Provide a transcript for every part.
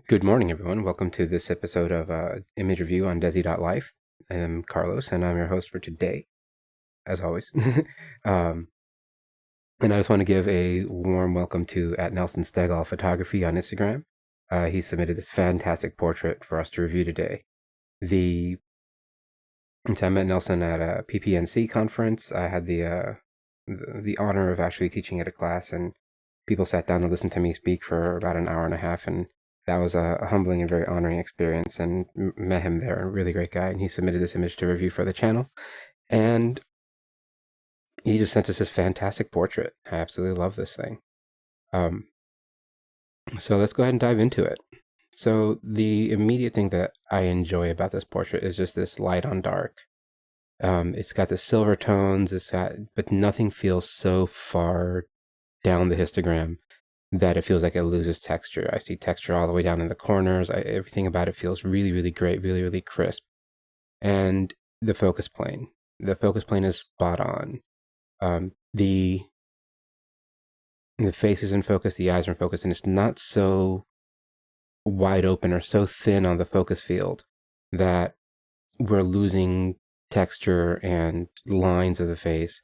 Good morning, everyone. Welcome to this episode of Image Review on Dezi.life. I'm Carlos, and I'm your host for today, as always. um, and I just want to give a warm welcome to @Nelson Stegall Photography on Instagram. He submitted this fantastic portrait for us to review today. I met Nelson at a PPNC conference. I had the honor of actually teaching at a class, and people sat down to listen to me speak for about an hour and a half, and that was a humbling and very honoring experience. And met him there, a really great guy, and he submitted this image to review for the channel, and he just sent us this fantastic portrait. I absolutely love this thing. So let's go ahead and dive into it. So the immediate thing that I enjoy about this portrait is just this light on dark. It's got the silver tones, but nothing feels so far down the histogram that it feels like it loses texture. I see texture all the way down in the corners. Everything about it feels really, really great, really, really crisp. And the focus plane is spot on. The face is in focus, the eyes are in focus, and it's not so wide open or so thin on the focus field that we're losing texture and lines of the face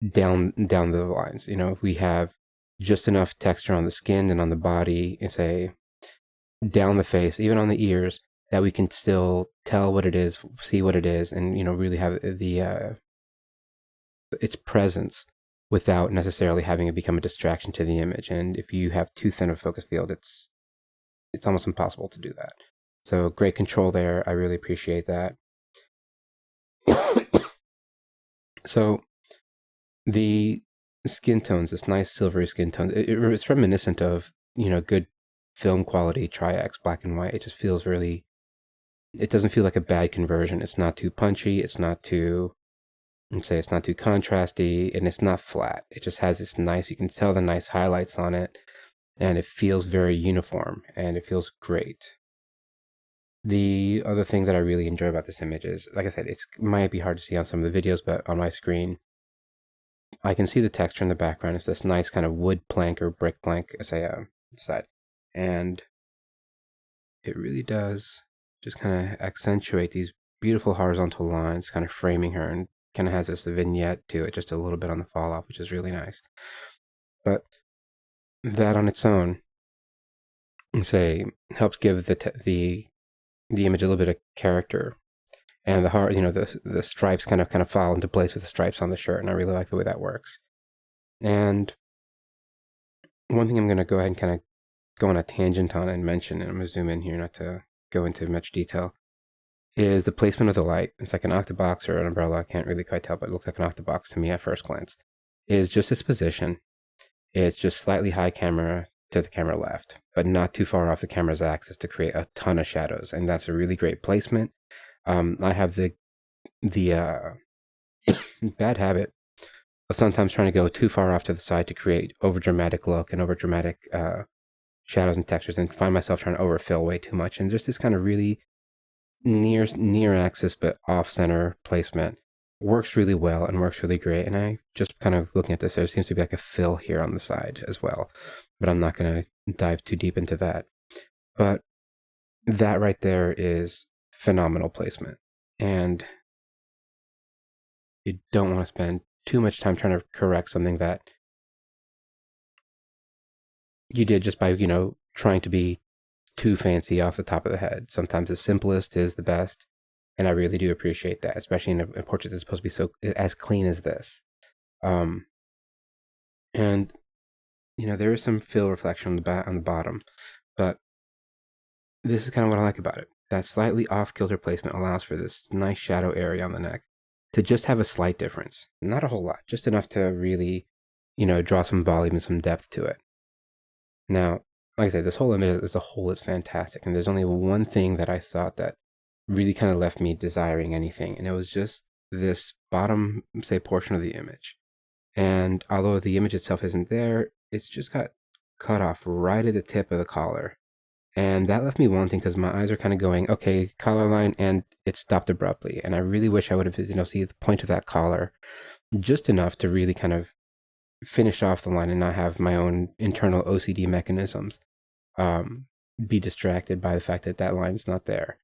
down the lines. We have just enough texture on the skin and on the body, and say down the face, even on the ears, that we can still tell what it is, see what it is, and really have its presence without necessarily having it become a distraction to the image. And if you have too thin of a focus field, it's almost impossible to do that. So great control there. I really appreciate that. So the skin tones, this nice silvery skin tone, it's reminiscent of good film quality Tri-X black and white. It just feels really, it doesn't feel like a bad conversion. It's not too punchy, it's not too contrasty, and it's not flat. It just has this nice, you can tell the nice highlights on it, and it feels very uniform, and it feels great. The other thing that I really enjoy about this image is, like I said, it might be hard to see on some of the videos, but on my screen I can see the texture in the background. It's this nice kind of wood plank or brick plank, side. And it really does just kind of accentuate these beautiful horizontal lines, kind of framing her, and kind of has this vignette to it, just a little bit on the fall off, which is really nice. But that on its own, helps give the image a little bit of character. And the stripes kind of fall into place with the stripes on the shirt, and I really like the way that works. And one thing I'm going to go ahead and kind of go on a tangent on and mention, and I'm going to zoom in here not to go into much detail, is the placement of the light. It's like an octabox or an umbrella. I can't really quite tell, but it looks like an octabox to me at first glance. Is just its position. It's just slightly high camera to the camera left, but not too far off the camera's axis to create a ton of shadows. And that's a really great placement. I have the bad habit of sometimes trying to go too far off to the side to create overdramatic look and overdramatic shadows and textures, and find myself trying to overfill way too much. And just this kind of really near axis but off center placement works really well and works really great. And I just kind of looking at this, there seems to be like a fill here on the side as well, but I'm not going to dive too deep into that. But that right there is phenomenal placement, and you don't want to spend too much time trying to correct something that you did just by trying to be too fancy off the top of the head. Sometimes the simplest is the best, and I really do appreciate that, especially in a portrait that's supposed to be so as clean as this. And there is some fill reflection on the bottom, but this is kind of what I like about it. That slightly off kilter placement allows for this nice shadow area on the neck to just have a slight difference, not a whole lot, just enough to really draw some volume and some depth to it. Now, like I said, this whole image as a whole is fantastic, and there's only one thing that I thought that really kind of left me desiring anything, and it was just this bottom, portion of the image. And although the image itself isn't there, it's just got cut off right at the tip of the collar. And that left me wanting, because my eyes are kind of going, okay, collar line, and it stopped abruptly. And I really wish I would have, see the point of that collar just enough to really kind of finish off the line and not have my own internal OCD mechanisms be distracted by the fact that that line's not there.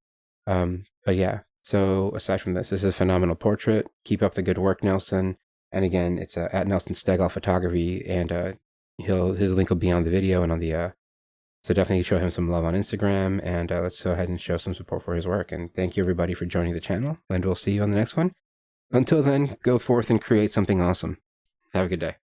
But yeah, so aside from this is a phenomenal portrait. Keep up the good work, Nelson. And again, it's at Nelson Stegall Photography, and his link will be on the video and on the so definitely show him some love on Instagram, and let's go ahead and show some support for his work. And thank you everybody for joining the channel, and we'll see you on the next one. Until then, go forth and create something awesome. Have a good day.